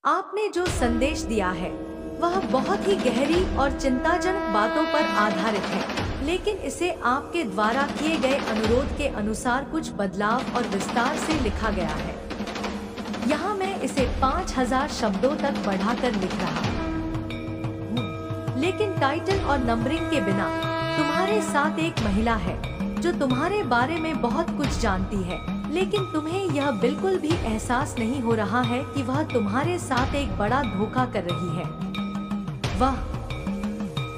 आपने जो संदेश दिया है वह बहुत ही गहरी और चिंताजनक बातों पर आधारित है, लेकिन इसे आपके द्वारा किए गए अनुरोध के अनुसार कुछ बदलाव और विस्तार से लिखा गया है। यहाँ मैं इसे 5000 शब्दों तक बढ़ाकर लिख रहा हूँ, लेकिन टाइटल और नंबरिंग के बिना। तुम्हारे साथ एक महिला है जो तुम्हारे बारे में बहुत कुछ जानती है, लेकिन तुम्हें यह बिल्कुल भी एहसास नहीं हो रहा है कि वह तुम्हारे साथ एक बड़ा धोखा कर रही है। वह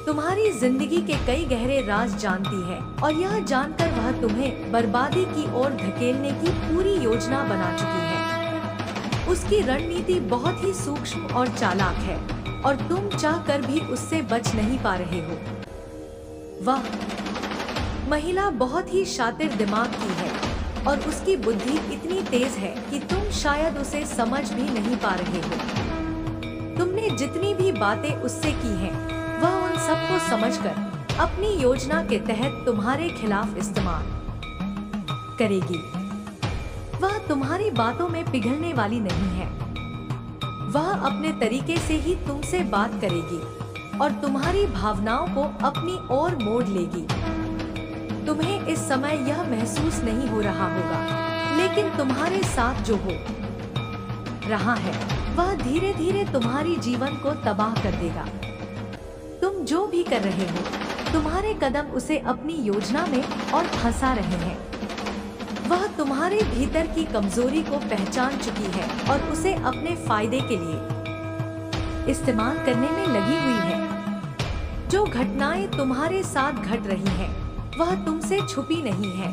तुम्हारी जिंदगी के कई गहरे राज जानती है और यह जानकर वह तुम्हें बर्बादी की ओर धकेलने की पूरी योजना बना चुकी है। उसकी रणनीति बहुत ही सूक्ष्म और चालाक है और तुम चाहकर भी उससे बच नहीं पा रहे हो। वह महिला बहुत ही शातिर दिमाग की है और उसकी बुद्धि इतनी तेज है कि तुम शायद उसे समझ भी नहीं पा रहे हो। तुमने जितनी भी बातें उससे की हैं, वह उन सबको समझकर अपनी योजना के तहत तुम्हारे खिलाफ इस्तेमाल करेगी। वह तुम्हारी बातों में पिघलने वाली नहीं है। वह अपने तरीके से ही तुमसे बात करेगी और तुम्हारी भावनाओं को अपनी ओर मोड़ लेगी। तुम्हें इस समय यह महसूस नहीं हो रहा होगा, लेकिन तुम्हारे साथ जो हो रहा है वह धीरे धीरे तुम्हारी जीवन को तबाह कर देगा। तुम जो भी कर रहे हो, तुम्हारे कदम उसे अपनी योजना में और फंसा रहे हैं। वह तुम्हारे भीतर की कमजोरी को पहचान चुकी है और उसे अपने फायदे के लिए इस्तेमाल करने में लगी हुई है। जो घटनाएं तुम्हारे साथ घट रही हैं, वह तुमसे छुपी नहीं है,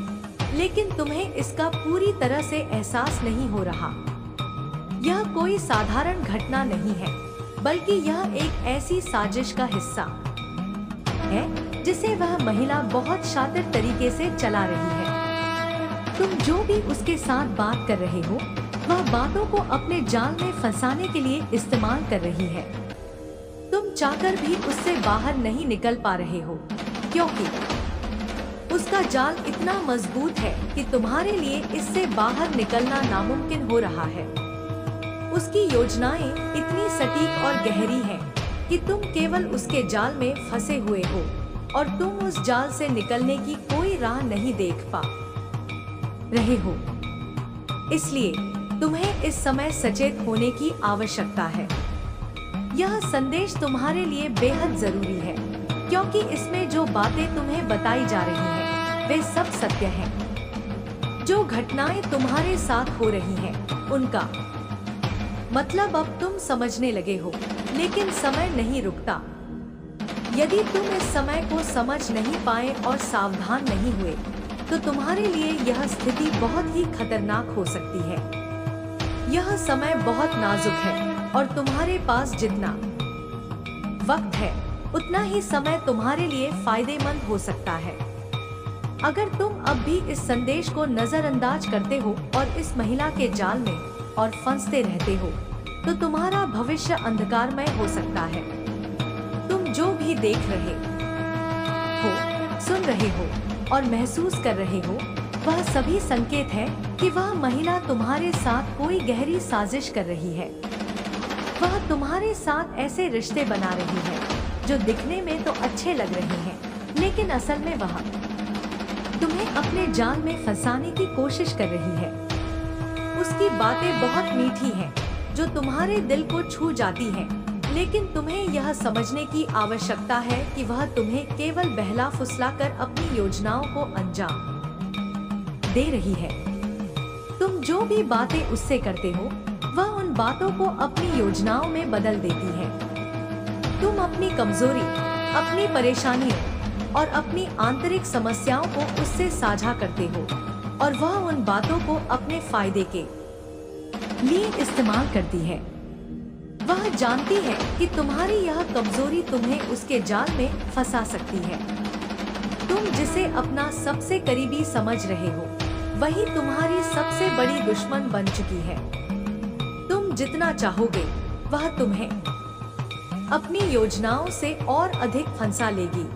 लेकिन तुम्हें इसका पूरी तरह से एहसास नहीं हो रहा। यह कोई साधारण घटना नहीं है, बल्कि यह एक ऐसी साजिश का हिस्सा है जिसे वह महिला बहुत शातिर तरीके से चला रही है। तुम जो भी उसके साथ बात कर रहे हो, वह बातों को अपने जाल में फंसाने के लिए इस्तेमाल कर रही है। तुम चाहकर भी उससे बाहर नहीं निकल पा रहे हो, क्योंकि उसका जाल इतना मजबूत है कि तुम्हारे लिए इससे बाहर निकलना नामुमकिन हो रहा है। उसकी योजनाएं इतनी सटीक और गहरी हैं कि तुम केवल उसके जाल में फंसे हुए हो और तुम उस जाल से निकलने की कोई राह नहीं देख पा रहे हो। इसलिए तुम्हें इस समय सचेत होने की आवश्यकता है। यह संदेश तुम्हारे लिए बेहद जरूरी है, क्योंकि इसमें जो बातें तुम्हें बताई जा रही हैं, वे सब सत्य हैं। जो घटनाएं तुम्हारे साथ हो रही हैं, उनका मतलब अब तुम समझने लगे हो, लेकिन समय नहीं रुकता। यदि तुम इस समय को समझ नहीं पाए और सावधान नहीं हुए, तो तुम्हारे लिए यह स्थिति बहुत ही खतरनाक हो सकती है। यह समय बहुत नाजुक है और तुम्हारे पास जितना वक्त है, उतना ही समय तुम्हारे लिए फायदेमंद हो सकता है। अगर तुम अब भी इस संदेश को नजरअंदाज करते हो और इस महिला के जाल में और फंसते रहते हो, तो तुम्हारा भविष्य अंधकारमय हो सकता है। तुम जो भी देख रहे हो, सुन रहे हो और महसूस कर रहे हो, वह सभी संकेत है कि वह महिला तुम्हारे साथ कोई गहरी साजिश कर रही है। वह तुम्हारे साथ ऐसे रिश्ते बना रही है जो दिखने में तो अच्छे लग रहे हैं, लेकिन असल में वह तुम्हें अपने जाल में फंसाने की कोशिश कर रही है। उसकी बातें बहुत मीठी हैं, जो तुम्हारे दिल को छू जाती हैं, लेकिन तुम्हें यह समझने की आवश्यकता है कि वह तुम्हें केवल बहला फुसलाकर अपनी योजनाओं को अंजाम दे रही है। तुम जो भी बातें उससे करते हो, वह उन बातों को अपनी योजनाओं में बदल देती है। तुम अपनी कमजोरी, अपनी परेशानियों और अपनी आंतरिक समस्याओं को उससे साझा करते हो और वह उन बातों को अपने फायदे के लिए इस्तेमाल करती है। वह जानती है कि तुम्हारी यह कमजोरी तुम्हें उसके जाल में फंसा सकती है। तुम जिसे अपना सबसे करीबी समझ रहे हो, वही तुम्हारी सबसे बड़ी दुश्मन बन चुकी है। तुम जितना चाहोगे, वह तुम्हें अपनी योजनाओं से और अधिक फंसा लेगी।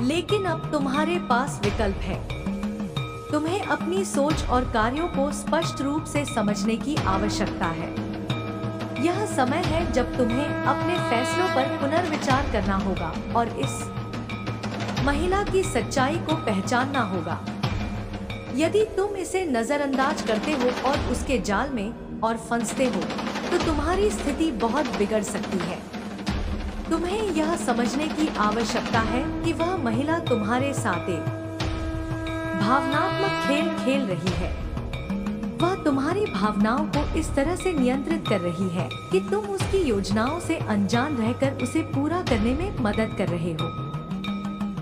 लेकिन अब तुम्हारे पास विकल्प है। तुम्हें अपनी सोच और कार्यों को स्पष्ट रूप से समझने की आवश्यकता है। यह समय है जब तुम्हें अपने फैसलों पर पुनर्विचार करना होगा और इस महिला की सच्चाई को पहचानना होगा। यदि तुम इसे नजरअंदाज करते हो और उसके जाल में और फंसते हो, तो तुम्हारी स्थिति बहुत बिगड़ सकती है। तुम्हें यह समझने की आवश्यकता है कि वह महिला तुम्हारे साथ एक भावनात्मक खेल खेल रही है। वह तुम्हारी भावनाओं को इस तरह से नियंत्रित कर रही है कि तुम उसकी योजनाओं से अनजान रहकर उसे पूरा करने में मदद कर रहे हो।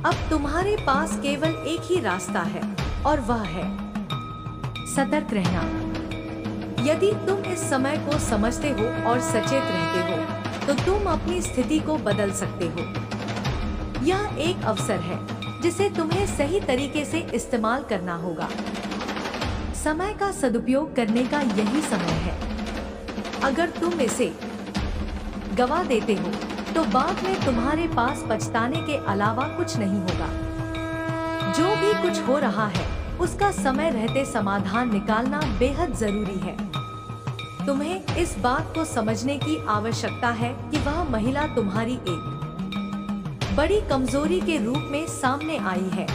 अब तुम्हारे पास केवल एक ही रास्ता है और वह है सतर्क रहना। यदि तुम इस समय को समझते हो और सचेत रहते हो, तो तुम अपनी स्थिति को बदल सकते हो। यह एक अवसर है जिसे तुम्हें सही तरीके से इस्तेमाल करना होगा। समय का सदुपयोग करने का यही समय है। अगर तुम इसे गवा देते हो, तो बाद में तुम्हारे पास पछताने के अलावा कुछ नहीं होगा। जो भी कुछ हो रहा है, उसका समय रहते समाधान निकालना बेहद जरूरी है। तुम्हें इस बात को समझने की आवश्यकता है कि वह महिला तुम्हारी एक बड़ी कमजोरी के रूप में सामने आई है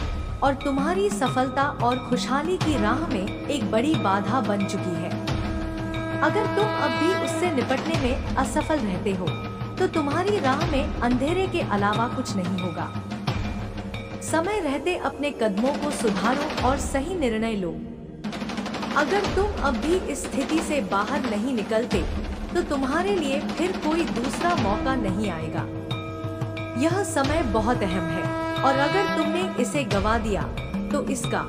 और तुम्हारी सफलता और खुशहाली की राह में एक बड़ी बाधा बन चुकी है। अगर तुम अब भी उससे निपटने में असफल रहते हो, तो तुम्हारी राह में अंधेरे के अलावा कुछ नहीं होगा। समय रहते अपने कदमों को सुधारो और सही निर्णय लो। अगर तुम अब भी इस स्थिति से बाहर नहीं निकलते, तो तुम्हारे लिए फिर कोई दूसरा मौका नहीं आएगा। यह समय बहुत अहम है और अगर तुमने इसे गवा दिया, तो इसका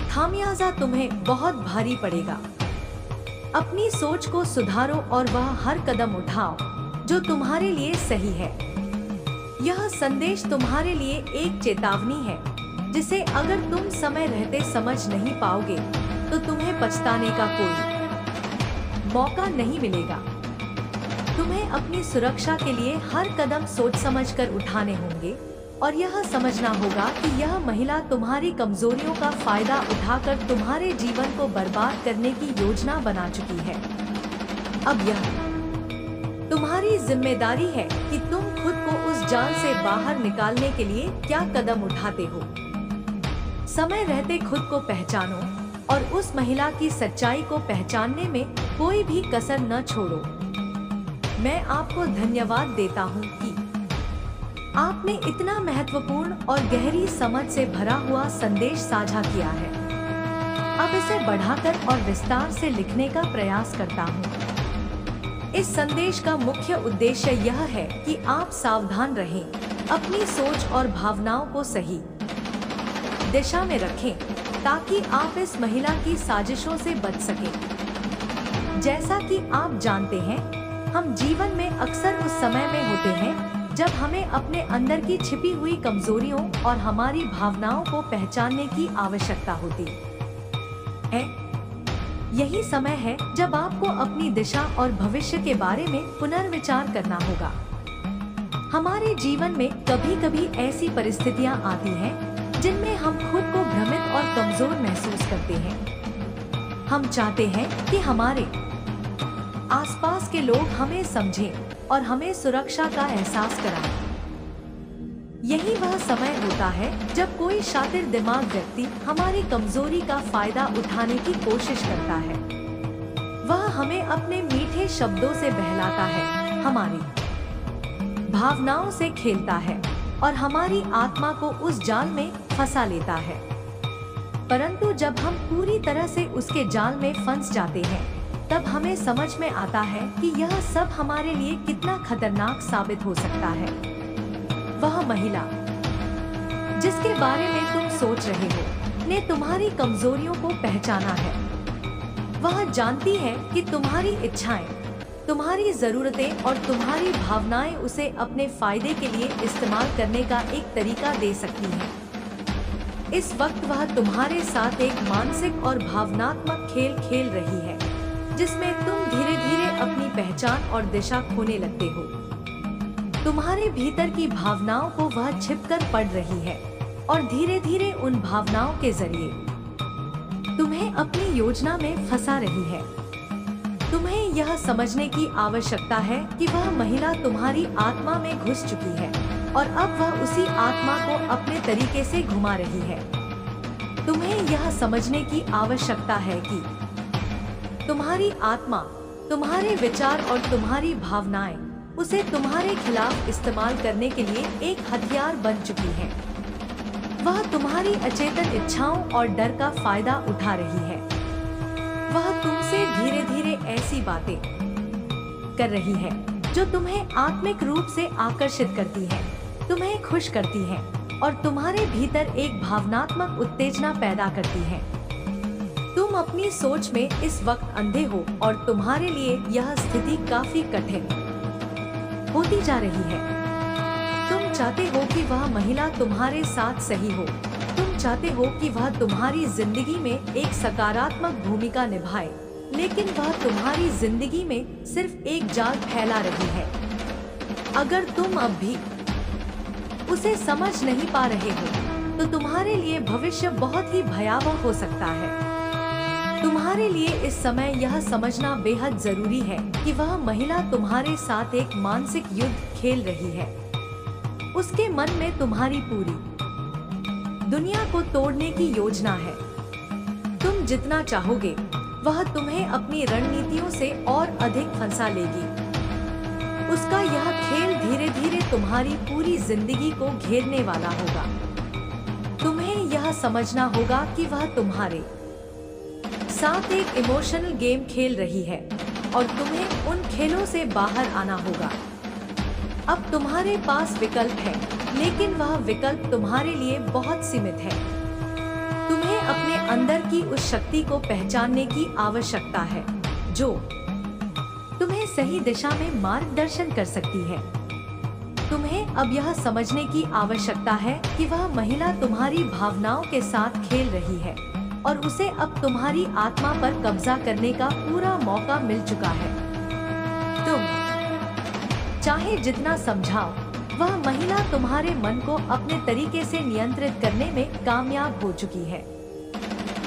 खामियाजा तुम्हें बहुत भारी पड़ेगा। अपनी सोच को सुधारो और वह हर कदम उठाओ जो तुम्हारे लिए सही है। यह संदेश तुम्हारे लिए एक चेतावनी है, जिसे अगर तुम समय रहते समझ नहीं पाओगे, तो तुम्हें पछताने का कोई मौका नहीं मिलेगा। तुम्हें अपनी सुरक्षा के लिए हर कदम सोच समझकर उठाने होंगे और यह समझना होगा कि यह महिला तुम्हारी कमजोरियों का फायदा उठाकर तुम्हारे जीवन को बर्बाद करने की योजना बना चुकी है। अब यह तुम्हारी जिम्मेदारी है कि तुम खुद को उस जाल से बाहर निकालने के लिए क्या कदम उठाते हो। समय रहते खुद को पहचानो और उस महिला की सच्चाई को पहचानने में कोई भी कसर न छोड़ो। मैं आपको धन्यवाद देता हूँ कि आपने इतना महत्वपूर्ण और गहरी समझ से भरा हुआ संदेश साझा किया है। अब इसे बढ़ाकर और विस्तार से लिखने का प्रयास करता हूँ। इस संदेश का मुख्य उद्देश्य यह है कि आप सावधान रहें, अपनी सोच और भावनाओं को सही दिशा में रखें, ताकि आप इस महिला की साजिशों से बच सकें। जैसा कि आप जानते हैं, हम जीवन में अक्सर उस समय में होते हैं जब हमें अपने अंदर की छिपी हुई कमजोरियों और हमारी भावनाओं को पहचानने की आवश्यकता होती है। यही समय है जब आपको अपनी दिशा और भविष्य के बारे में पुनर्विचार करना होगा। हमारे जीवन में कभी कभी ऐसी परिस्थितियां आती हैं जिनमें हम खुद को भ्रमित और कमजोर महसूस करते हैं। हम चाहते हैं कि हमारे आसपास के लोग हमें समझें और हमें सुरक्षा का एहसास कराएं। यही वह समय होता है जब कोई शातिर दिमाग व्यक्ति हमारी कमजोरी का फायदा उठाने की कोशिश करता है। वह हमें अपने मीठे शब्दों से बहलाता है, हमारी भावनाओं से खेलता है और हमारी आत्मा को उस जाल में फंसा लेता है। परंतु जब हम पूरी तरह से उसके जाल में फंस जाते हैं, तब हमें समझ में आता है कि यह सब हमारे लिए कितना खतरनाक साबित हो सकता है। वह महिला जिसके बारे में तुम सोच रहे हो ने तुम्हारी कमजोरियों को पहचाना है। वह जानती है कि तुम्हारी इच्छाएं, तुम्हारी जरूरतें और तुम्हारी भावनाएं उसे अपने फायदे के लिए इस्तेमाल करने का एक तरीका दे सकती हैं। इस वक्त वह तुम्हारे साथ एक मानसिक और भावनात्मक खेल खेल रही है, जिसमें तुम धीरे धीरे अपनी पहचान और दिशा खोने लगते हो। तुम्हारे भीतर की भावनाओं को वह छिपकर पढ़ रही है और धीरे धीरे उन भावनाओं के जरिए तुम्हें अपनी योजना में फंसा रही है। तुम्हें यह समझने की आवश्यकता है कि वह महिला तुम्हारी आत्मा में घुस चुकी है और अब वह उसी आत्मा को अपने तरीके से घुमा रही है। तुम्हें यह समझने की आवश्यकता है कि तुम्हारी आत्मा, तुम्हारे विचार और तुम्हारी भावनाएं उसे तुम्हारे खिलाफ इस्तेमाल करने के लिए एक हथियार बन चुकी है। वह तुम्हारी अचेतन इच्छाओं और डर का फायदा उठा रही है। वह तुमसे धीरे धीरे ऐसी बातें कर रही है जो तुम्हें आत्मिक रूप से आकर्षित करती है, तुम्हें खुश करती है और तुम्हारे भीतर एक भावनात्मक उत्तेजना पैदा करती है। तुम अपनी सोच में इस वक्त अंधे हो और तुम्हारे लिए यह स्थिति काफी कठिन होती जा रही है। तुम चाहते हो कि वह महिला तुम्हारे साथ सही हो। तुम चाहते हो कि वह तुम्हारी जिंदगी में एक सकारात्मक भूमिका निभाए, लेकिन वह तुम्हारी जिंदगी में सिर्फ एक जाल फैला रही है। अगर तुम अब भी उसे समझ नहीं पा रहे हो तो तुम्हारे लिए भविष्य बहुत ही भयावह हो सकता है। तुम्हारे लिए इस समय यह समझना बेहद जरूरी है कि वह महिला तुम्हारे साथ एक मानसिक युद्ध खेल रही है। उसके मन में तुम्हारी पूरी दुनिया को तोड़ने की योजना है। तुम जितना चाहोगे वह तुम्हें अपनी रणनीतियों से और अधिक फंसा लेगी। उसका यह खेल धीरे धीरे तुम्हारी पूरी जिंदगी को घेरने वाला होगा। तुम्हें यह समझना होगा कि वह तुम्हारे साथ एक इमोशनल गेम खेल रही है और तुम्हें उन खेलों से बाहर आना होगा। अब तुम्हारे पास विकल्प है, लेकिन वह विकल्प तुम्हारे लिए बहुत सीमित है। तुम्हें अपने अंदर की उस शक्ति को पहचानने की आवश्यकता है जो तुम्हें सही दिशा में मार्गदर्शन कर सकती है। तुम्हें अब यह समझने की आवश्यकता है कि वह महिला तुम्हारी भावनाओं के साथ खेल रही है और उसे अब तुम्हारी आत्मा पर कब्जा करने का पूरा मौका मिल चुका है। तुम चाहे जितना समझाओ, वह महिला तुम्हारे मन को अपने तरीके से नियंत्रित करने में कामयाब हो चुकी है।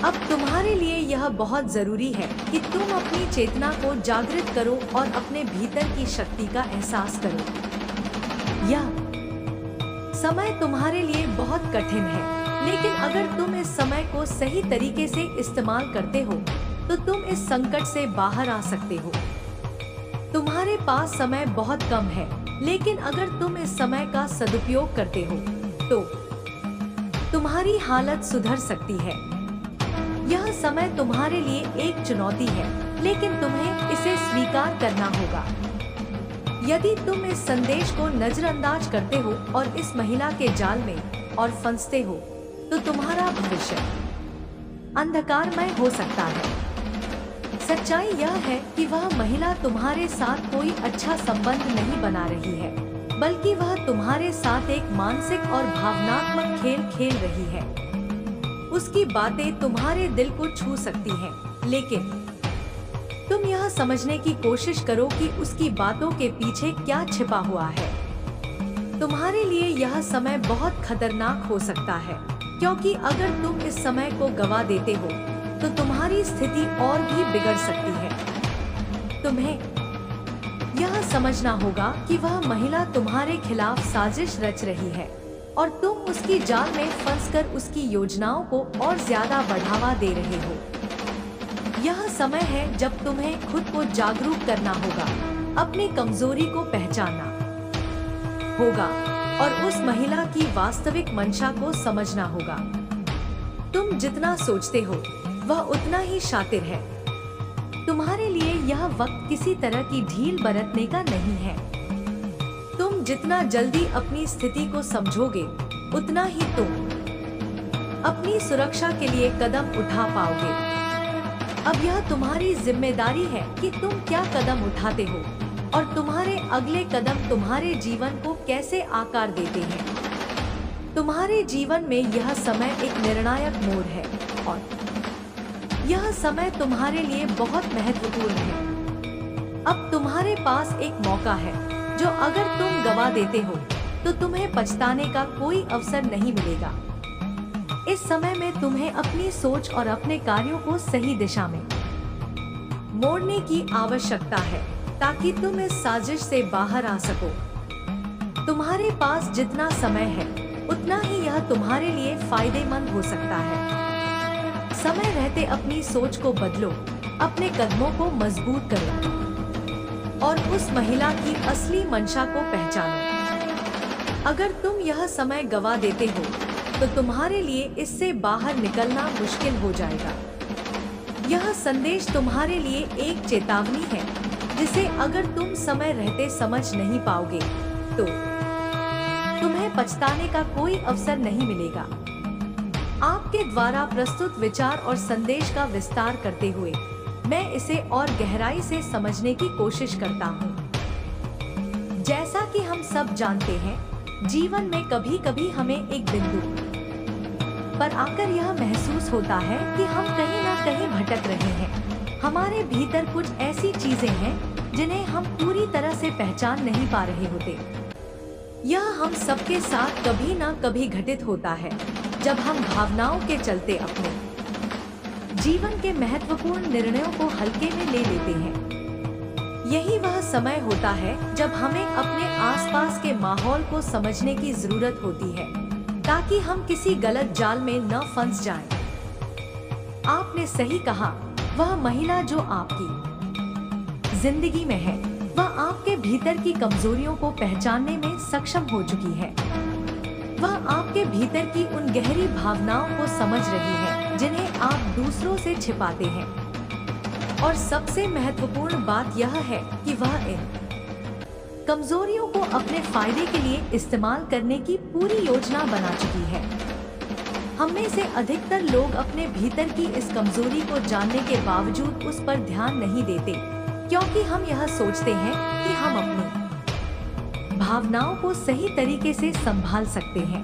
अब तुम्हारे लिए यह बहुत जरूरी है कि तुम अपनी चेतना को जागृत करो और अपने भीतर की शक्ति का एहसास करो। यह समय तुम्हारे लिए बहुत कठिन है, लेकिन अगर तुम इस समय को सही तरीके से इस्तेमाल करते हो तो तुम इस संकट से बाहर आ सकते हो। तुम्हारे पास समय बहुत कम है, लेकिन अगर तुम इस समय का सदुपयोग करते हो तो तुम्हारी हालत सुधर सकती है। यह समय तुम्हारे लिए एक चुनौती है, लेकिन तुम्हें इसे स्वीकार करना होगा। यदि तुम इस संदेश को नजरअंदाज करते हो और इस महिला के जाल में और फंसते हो तो तुम्हारा भविष्य अंधकारमय हो सकता है। सच्चाई यह है कि वह महिला तुम्हारे साथ कोई अच्छा संबंध नहीं बना रही है, बल्कि वह तुम्हारे साथ एक मानसिक और भावनात्मक खेल खेल रही है। उसकी बातें तुम्हारे दिल को छू सकती हैं, लेकिन तुम यह समझने की कोशिश करो कि उसकी बातों के पीछे क्या छिपा हुआ है। तुम्हारे लिए यह समय बहुत खतरनाक हो सकता है, क्योंकि अगर तुम इस समय को गवा देते हो तो तुम्हारी स्थिति और भी बिगड़ सकती है। तुम्हें यह समझना होगा कि वह महिला तुम्हारे खिलाफ साजिश रच रही है और तुम उसकी जाल में फंसकर उसकी योजनाओं को और ज्यादा बढ़ावा दे रहे हो। यह समय है जब तुम्हें खुद को जागरूक करना होगा, अपनी कमजोरी को पहचानना होगा और उस महिला की वास्तविक मंशा को समझना होगा। तुम जितना सोचते हो वह उतना ही शातिर है। तुम्हारे लिए यह वक्त किसी तरह की ढील बरतने का नहीं है। तुम जितना जल्दी अपनी स्थिति को समझोगे, उतना ही तुम अपनी सुरक्षा के लिए कदम उठा पाओगे। अब यह तुम्हारी जिम्मेदारी है कि तुम क्या कदम उठाते हो और तुम्हारे अगले कदम तुम्हारे जीवन को कैसे आकार देते हैं। तुम्हारे जीवन में यह समय एक निर्णायक मोड़ है और यह समय तुम्हारे लिए बहुत महत्वपूर्ण है। अब तुम्हारे पास एक मौका है जो अगर तुम गवा देते हो तो तुम्हें पछताने का कोई अवसर नहीं मिलेगा। इस समय में तुम्हें अपनी सोच और अपने कार्यों को सही दिशा में मोड़ने की आवश्यकता है ताकि तुम इस साजिश से बाहर आ सको। तुम्हारे पास जितना समय है उतना ही यह तुम्हारे लिए फायदेमंद हो सकता है। समय रहते अपनी सोच को बदलो, अपने कदमों को मजबूत करो और उस महिला की असली मंशा को पहचानो। अगर तुम यह समय गवा देते हो तो तुम्हारे लिए इससे बाहर निकलना मुश्किल हो जाएगा। यह संदेश तुम्हारे लिए एक चेतावनी है जिसे अगर तुम समय रहते समझ नहीं पाओगे तो तुम्हें पछताने का कोई अवसर नहीं मिलेगा। आपके द्वारा प्रस्तुत विचार और संदेश का विस्तार करते हुए मैं इसे और गहराई से समझने की कोशिश करता हूँ। जैसा कि हम सब जानते हैं, जीवन में कभी कभी हमें एक बिंदु पर आकर यह महसूस होता है कि हम कहीं ना कहीं भटक रहे हैं। हमारे भीतर कुछ ऐसी चीजें हैं जिन्हें हम पूरी तरह से पहचान नहीं पा रहे होते। यह हम सबके साथ कभी ना कभी घटित होता है जब हम भावनाओं के चलते अपने जीवन के महत्वपूर्ण निर्णयों को हल्के में ले लेते हैं। यही वह समय होता है जब हमें अपने आसपास के माहौल को समझने की जरूरत होती है ताकि हम किसी गलत जाल में न फंस जाएं। आपने सही कहा, वह महिला जो आपकी जिंदगी में है वह आपके भीतर की कमजोरियों को पहचानने में सक्षम हो चुकी है। वह आपके भीतर की उन गहरी भावनाओं को समझ रही है जिन्हें आप दूसरों से छिपाते हैं। और सबसे महत्वपूर्ण बात यह है कि वह इन कमजोरियों को अपने फायदे के लिए इस्तेमाल करने की पूरी योजना बना चुकी है। हम में से अधिकतर लोग अपने भीतर की इस कमजोरी को जानने के बावजूद उस पर ध्यान नहीं देते, क्योंकि हम यह सोचते हैं कि हम अपनी भावनाओं को सही तरीके से संभाल सकते हैं।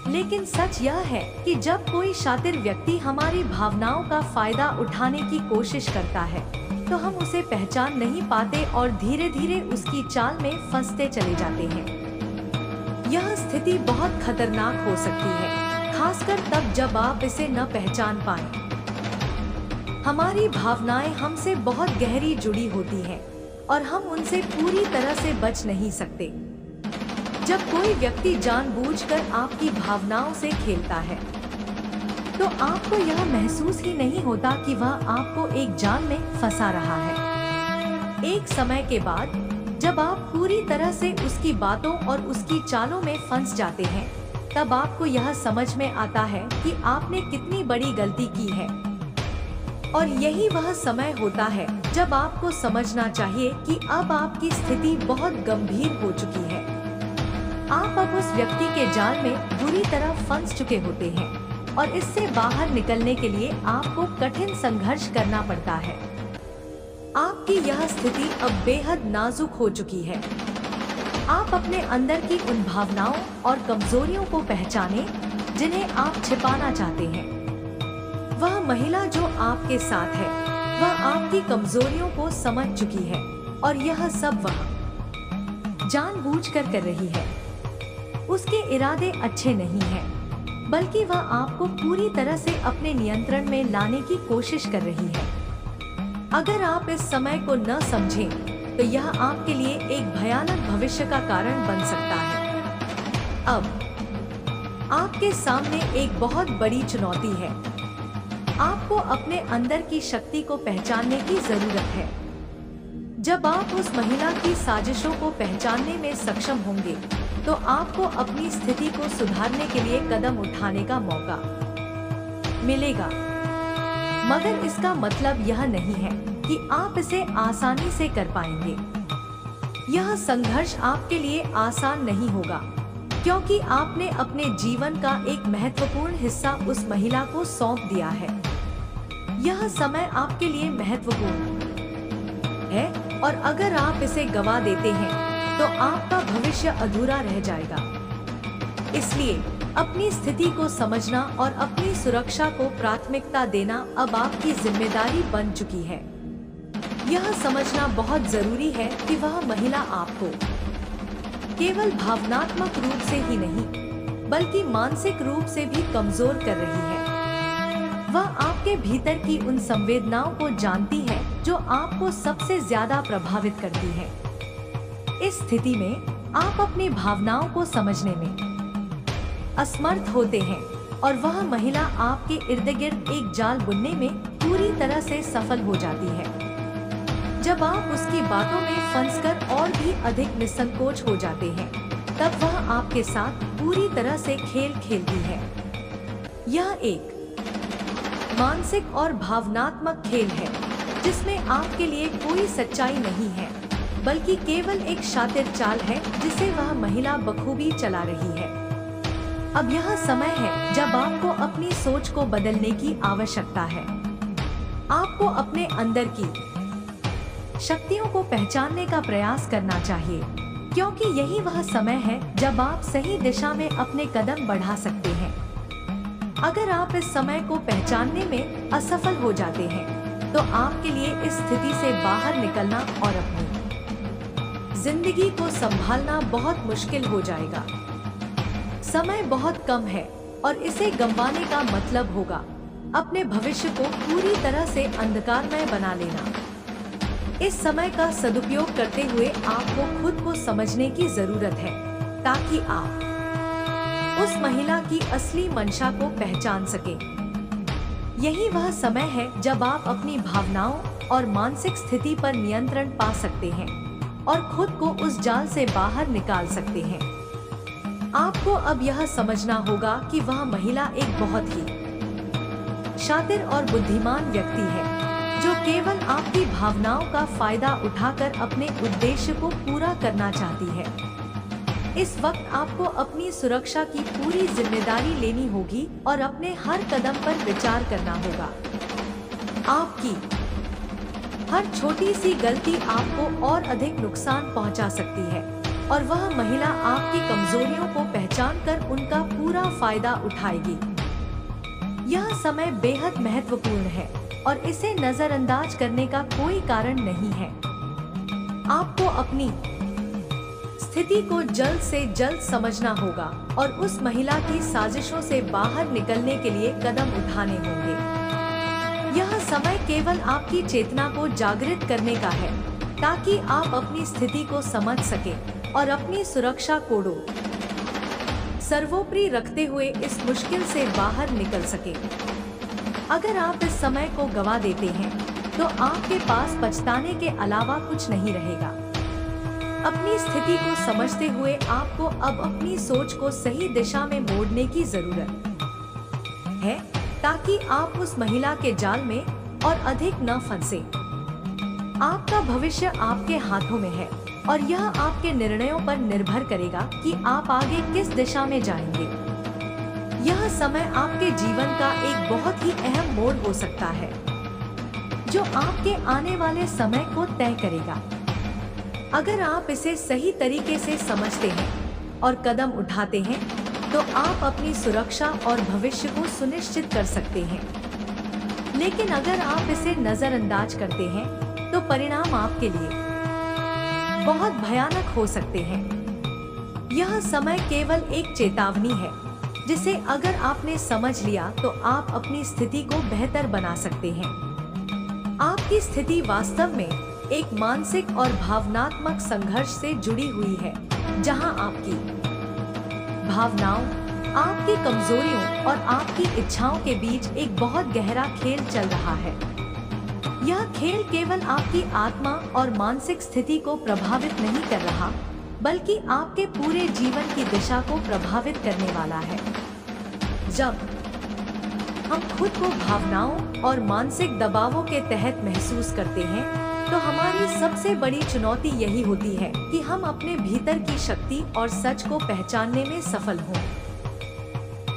लेकिन सच यह है कि जब कोई शातिर व्यक्ति हमारी भावनाओं का फायदा उठाने की कोशिश करता है तो हम उसे पहचान नहीं पाते और धीरे धीरे उसकी चाल में फंसते चले जाते हैं। यह स्थिति बहुत खतरनाक हो सकती है, खासकर तब जब आप इसे न पहचान पाएं। हमारी भावनाएं हमसे बहुत गहरी जुड़ी होती हैं और हम उनसे पूरी तरह से बच नहीं सकते। जब कोई व्यक्ति जानबूझकर आपकी भावनाओं से खेलता है तो आपको यह महसूस ही नहीं होता कि वह आपको एक जाल में फंसा रहा है। एक समय के बाद जब आप पूरी तरह से उसकी बातों और उसकी चालों में फंस जाते हैं, तब आपको यह समझ में आता है कि आपने कितनी बड़ी गलती की है। और यही वह समय होता है जब आपको समझना चाहिए कि अब आपकी स्थिति बहुत गंभीर हो चुकी है। आप अब उस व्यक्ति के जाल में बुरी तरह फंस चुके होते हैं और इससे बाहर निकलने के लिए आपको कठिन संघर्ष करना पड़ता है। आपकी यह स्थिति अब बेहद नाजुक हो चुकी है। आप अपने अंदर की उन भावनाओं और कमजोरियों को पहचानें जिन्हें आप छिपाना चाहते हैं। वह महिला जो आपके साथ है वह आपकी कमजोरियों को समझ चुकी है और यह सब वह जानबूझकर कर रही है। उसके इरादे अच्छे नहीं हैं, बल्कि वह आपको पूरी तरह से अपने नियंत्रण में लाने की कोशिश कर रही है। अगर आप इस समय को न समझें तो यह आपके लिए एक भयानक भविष्य का कारण बन सकता है। अब आपके सामने एक बहुत बड़ी चुनौती है। आपको अपने अंदर की शक्ति को पहचानने की जरूरत है। जब आप उस महिला की साजिशों को पहचानने में सक्षम होंगे तो आपको अपनी स्थिति को सुधारने के लिए कदम उठाने का मौका मिलेगा। मगर इसका मतलब यह नहीं है कि आप इसे आसानी से कर पाएंगे। यह संघर्ष आपके लिए आसान नहीं होगा, क्योंकि आपने अपने जीवन का एक महत्वपूर्ण हिस्सा उस महिला को सौंप दिया है। यह समय आपके लिए महत्वपूर्ण है और अगर आप इसे गवा देते हैं तो आपका भविष्य अधूरा रह जाएगा। इसलिए अपनी स्थिति को समझना और अपनी सुरक्षा को प्राथमिकता देना अब आपकी जिम्मेदारी बन चुकी है। यह समझना बहुत जरूरी है कि वह महिला आपको केवल भावनात्मक रूप से ही नहीं बल्कि मानसिक रूप से भी कमजोर कर रही है। वह आपके आपके भीतर की उन संवेदनाओं को जानती है जो आपको सबसे ज्यादा प्रभावित करती हैं। इस स्थिति में आप अपनी भावनाओं को समझने में असमर्थ होते हैं और वह महिला आपके इर्द गिर्द एक जाल बुनने में पूरी तरह से सफल हो जाती है। जब आप उसकी बातों में फंसकर और भी अधिक निसंकोच हो जाते हैं, तब वह आपके साथ पूरी तरह से खेल खेलती है। यह एक मानसिक और भावनात्मक खेल है जिसमें आपके लिए कोई सच्चाई नहीं है, बल्कि केवल एक शातिर चाल है जिसे वह महिला बखूबी चला रही है। अब यह समय है जब आपको अपनी सोच को बदलने की आवश्यकता है। आपको अपने अंदर की शक्तियों को पहचानने का प्रयास करना चाहिए, क्योंकि यही वह समय है जब आप सही दिशा में अपने कदम बढ़ा सकते हैं। अगर आप इस समय को पहचानने में असफल हो जाते हैं, तो आपके लिए इस स्थिति से बाहर निकलना और अपनी जिंदगी को संभालना बहुत मुश्किल हो जाएगा। समय बहुत कम है और इसे गंवाने का मतलब होगा अपने भविष्य को पूरी तरह से अंधकारमय बना लेना। इस समय का सदुपयोग करते हुए आपको खुद को समझने की जरूरत है, ताकि आप उस महिला की असली मंशा को पहचान सके। यही वह समय है जब आप अपनी भावनाओं और मानसिक स्थिति पर नियंत्रण पा सकते हैं और खुद को उस जाल से बाहर निकाल सकते हैं। आपको अब यह समझना होगा कि वह महिला एक बहुत ही शातिर और बुद्धिमान व्यक्ति है, जो केवल आपकी भावनाओं का फायदा उठाकर अपने उद्देश्य को पूरा करना चाहती है। इस वक्त आपको अपनी सुरक्षा की पूरी जिम्मेदारी लेनी होगी और अपने हर कदम पर विचार करना होगा। आपकी हर छोटी सी गलती आपको और अधिक नुकसान पहुंचा सकती है और वह महिला आपकी कमजोरियों को पहचानकर उनका पूरा फायदा उठाएगी। यह समय बेहद महत्वपूर्ण है और इसे नजरअंदाज करने का कोई कारण नहीं है। आपको अपनी स्थिति को जल्द से जल्द समझना होगा और उस महिला की साजिशों से बाहर निकलने के लिए कदम उठाने होंगे। यह समय केवल आपकी चेतना को जागृत करने का है, ताकि आप अपनी स्थिति को समझ सकें और अपनी सुरक्षा कोडों सर्वोपरि रखते हुए इस मुश्किल से बाहर निकल सके। अगर आप इस समय को गवा देते हैं, तो आपके पास पछताने के अलावा कुछ नहीं रहेगा। अपनी स्थिति को समझते हुए आपको अब अपनी सोच को सही दिशा में मोड़ने की जरूरत है, ताकि आप उस महिला के जाल में और अधिक न फंसे। आपका भविष्य आपके हाथों में है और यह आपके निर्णयों पर निर्भर करेगा कि आप आगे किस दिशा में जाएंगे। यह समय आपके जीवन का एक बहुत ही अहम मोड़ हो सकता है, जो आपके आने वाले समय को तय करेगा। अगर आप इसे सही तरीके से समझते हैं और कदम उठाते हैं, तो आप अपनी सुरक्षा और भविष्य को सुनिश्चित कर सकते हैं। लेकिन अगर आप इसे नजरअंदाज करते हैं, तो परिणाम आपके लिए बहुत भयानक हो सकते हैं। यह समय केवल एक चेतावनी है, जिसे अगर आपने समझ लिया तो आप अपनी स्थिति को बेहतर बना सकते हैं। आपकी स्थिति वास्तव में एक मानसिक और भावनात्मक संघर्ष से जुड़ी हुई है, जहां आपकी भावनाओं, आपकी कमजोरियों और आपकी इच्छाओं के बीच एक बहुत गहरा खेल चल रहा है। यह खेल केवल आपकी आत्मा और मानसिक स्थिति को प्रभावित नहीं कर रहा, बल्कि आपके पूरे जीवन की दिशा को प्रभावित करने वाला है। जब हम खुद को भावनाओं और मानसिक दबावों के तहत महसूस करते हैं, तो हमारी सबसे बड़ी चुनौती यही होती है कि हम अपने भीतर की शक्ति और सच को पहचानने में सफल हों।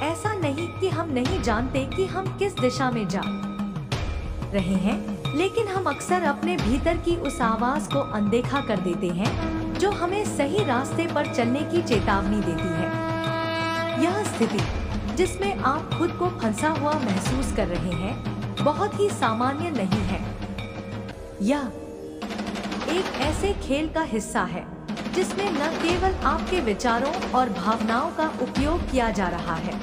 ऐसा नहीं कि हम नहीं जानते कि हम किस दिशा में जा रहे हैं, लेकिन हम अक्सर अपने भीतर की उस आवाज को अनदेखा कर देते हैं जो हमें सही रास्ते पर चलने की चेतावनी देती है। यह स्थिति जिसमें आप खुद को फंसा हुआ महसूस कर रहे हैं, बहुत ही सामान्य नहीं है। यह एक ऐसे खेल का हिस्सा है जिसमें न केवल आपके विचारों और भावनाओं का उपयोग किया जा रहा है,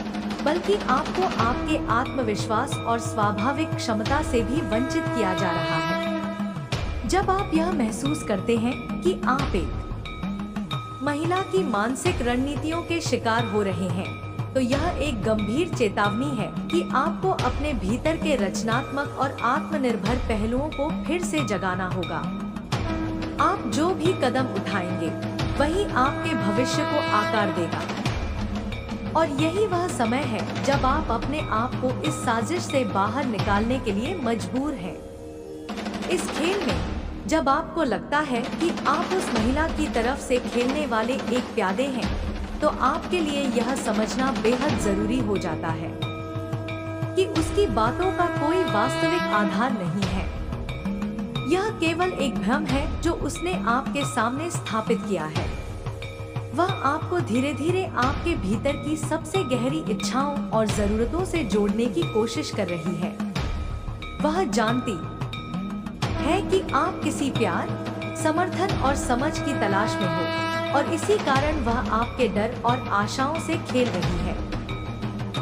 बल्कि आपको आपके आत्मविश्वास और स्वाभाविक क्षमता से भी वंचित किया जा रहा है। जब आप यह महसूस करते हैं कि आप एक महिला की मानसिक रणनीतियों के शिकार हो रहे हैं, तो यह एक गंभीर चेतावनी है कि आपको अपने भीतर के रचनात्मक और आत्मनिर्भर पहलुओं को फिर से जगाना होगा। आप जो भी कदम उठाएंगे, वही आपके भविष्य को आकार देगा। और यही वह समय है जब आप अपने आप को इस साजिश से बाहर निकालने के लिए मजबूर हैं। इस खेल में जब आपको लगता है कि आप उस महिला की तरफ से खेलने वाले एक प्यादे हैं, तो आपके लिए यह समझना बेहद जरूरी हो जाता है कि उसकी बातों का कोई वास्तविक आधार नहीं है। यह केवल एक भ्रम है जो उसने आपके सामने स्थापित किया है। वह आपको धीरे धीरे आपके भीतर की सबसे गहरी इच्छाओं और जरूरतों से जोड़ने की कोशिश कर रही है। वह जानती है कि आप किसी प्यार, समर्थन और समझ की तलाश में हो, और इसी कारण वह आपके डर और आशाओं से खेल रही है।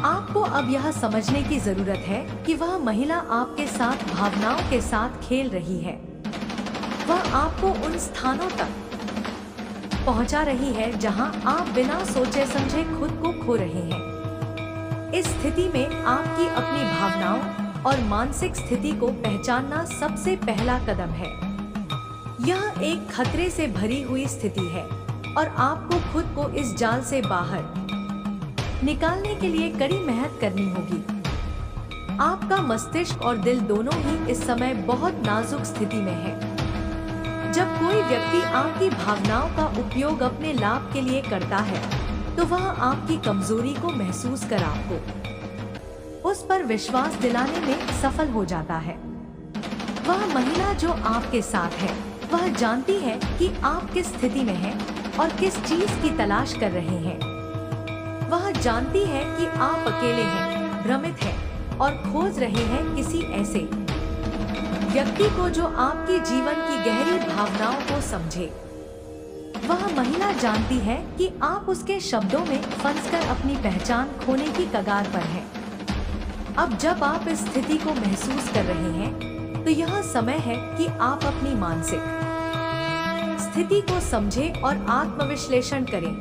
आपको अब यह समझने की जरूरत है कि वह महिला आपके साथ भावनाओं के साथ खेल रही है। वह आपको उन स्थानों तक पहुंचा रही है जहां आप बिना सोचे समझे खुद को खो रहे हैं। इस स्थिति में आपकी अपनी भावनाओं और मानसिक स्थिति को पहचानना सबसे पहला कदम है। यह एक खतरे से भरी हुई स्थिति है और आपको खुद को इस जाल से बाहर निकालने के लिए कड़ी मेहनत करनी होगी। आपका मस्तिष्क और दिल दोनों ही इस समय बहुत नाजुक स्थिति में है। जब कोई व्यक्ति आपकी भावनाओं का उपयोग अपने लाभ के लिए करता है, तो वह आपकी कमजोरी को महसूस कर आपको उस पर विश्वास दिलाने में सफल हो जाता है। वह महिला जो आपके साथ है, वह जानती है कि आप किस स्थिति में हैं और किस चीज की तलाश कर रहे हैं। वह जानती है कि आप अकेले हैं, भ्रमित हैं और खोज रहे हैं किसी ऐसे व्यक्ति को जो आपके जीवन की गहरी भावनाओं को समझे। वह महिला जानती है कि आप उसके शब्दों में फंसकर अपनी पहचान खोने की कगार पर हैं। अब जब आप इस स्थिति को महसूस कर रहे हैं, तो यह समय है कि आप अपनी मानसिक स्थिति को समझें और आत्मविश्लेषण करें।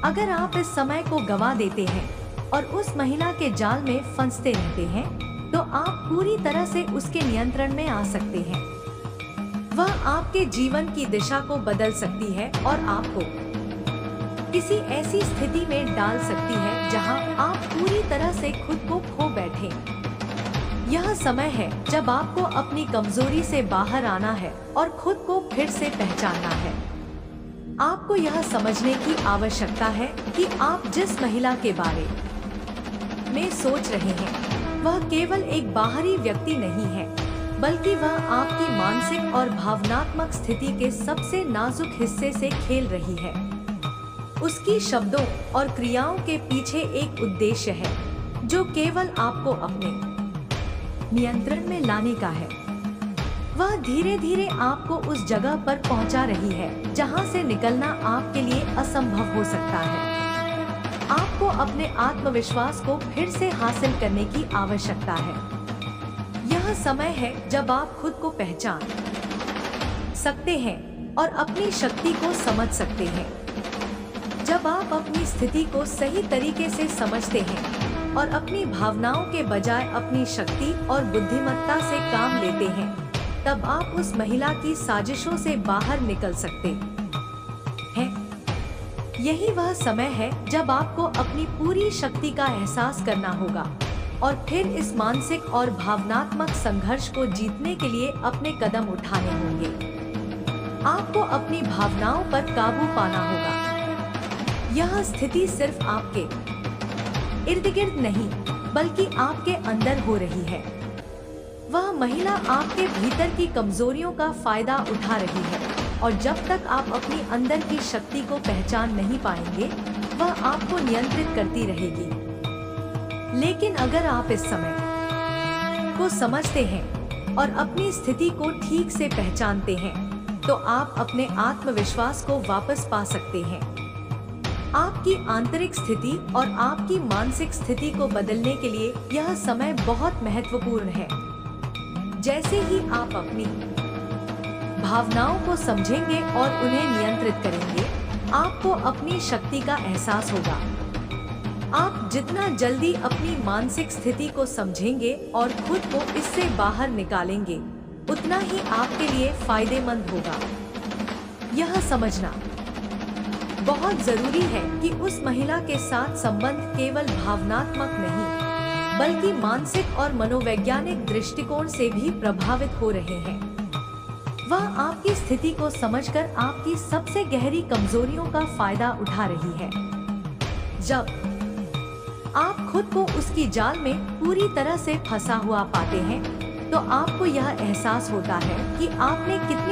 अगर आप इस समय को गंवा देते हैं और उस महिला के जाल में फंसते रहते हैं, तो आप पूरी तरह से उसके नियंत्रण में आ सकते हैं। वह आपके जीवन की दिशा को बदल सकती है और आपको किसी ऐसी स्थिति में डाल सकती है जहां आप पूरी तरह से खुद को खो बैठे। यह समय है जब आपको अपनी कमजोरी से बाहर आना है और खुद को फिर से पहचानना है। आपको यह समझने की आवश्यकता है कि आप जिस महिला के बारे में सोच रहे हैं, वह केवल एक बाहरी व्यक्ति नहीं है, बल्कि वह आपकी मानसिक और भावनात्मक स्थिति के सबसे नाजुक हिस्से से खेल रही है। उसकी शब्दों और क्रियाओं के पीछे एक उद्देश्य है, जो केवल आपको अपने नियंत्रण में लाने का है। वह धीरे धीरे आपको उस जगह पर पहुंचा रही है जहां से निकलना आपके लिए असंभव हो सकता है। आपको अपने आत्मविश्वास को फिर से हासिल करने की आवश्यकता है। यह समय है जब आप खुद को पहचान सकते हैं और अपनी शक्ति को समझ सकते हैं। जब आप अपनी स्थिति को सही तरीके से समझते हैं और अपनी भावनाओं के बजाय अपनी शक्ति और बुद्धिमत्ता से काम लेते हैं, तब आप उस महिला की साजिशों से बाहर निकल सकते हैं। यही वह समय है जब आपको अपनी पूरी शक्ति का एहसास करना होगा और फिर इस मानसिक और भावनात्मक संघर्ष को जीतने के लिए अपने कदम उठाने होंगे। आपको अपनी भावनाओं पर काबू पाना होगा। यह स्थिति सिर्फ आपके इर्द गिर्द नहीं, बल्कि आपके अंदर हो रही है। वह महिला आपके भीतर की कमजोरियों का फायदा उठा रही है, और जब तक आप अपनी अंदर की शक्ति को पहचान नहीं पाएंगे, वह आपको नियंत्रित करती रहेगी। लेकिन अगर आप इस समय को समझते हैं और अपनी स्थिति को ठीक से पहचानते हैं, तो आप अपने आत्मविश्वास को वापस पा सकते हैं। आपकी आंतरिक स्थिति और आपकी मानसिक स्थिति को बदलने के लिए यह समय बहुत महत्वपूर्ण है। जैसे ही आप अपनी भावनाओं को समझेंगे और उन्हें नियंत्रित करेंगे, आपको अपनी शक्ति का एहसास होगा। आप जितना जल्दी अपनी मानसिक स्थिति को समझेंगे और खुद को इससे बाहर निकालेंगे, उतना ही आपके लिए फायदेमंद होगा। यह समझना बहुत जरूरी है कि उस महिला के साथ संबंध केवल भावनात्मक नहीं, बल्कि मानसिक और मनोवैज्ञानिक दृष्टिकोण से भी प्रभावित हो रहे हैं। वह आपकी स्थिति को समझकर आपकी सबसे गहरी कमजोरियों का फायदा उठा रही है। जब आप खुद को उसकी जाल में पूरी तरह से फंसा हुआ पाते हैं, तो आपको यह एहसास होता है कि आपने कितनी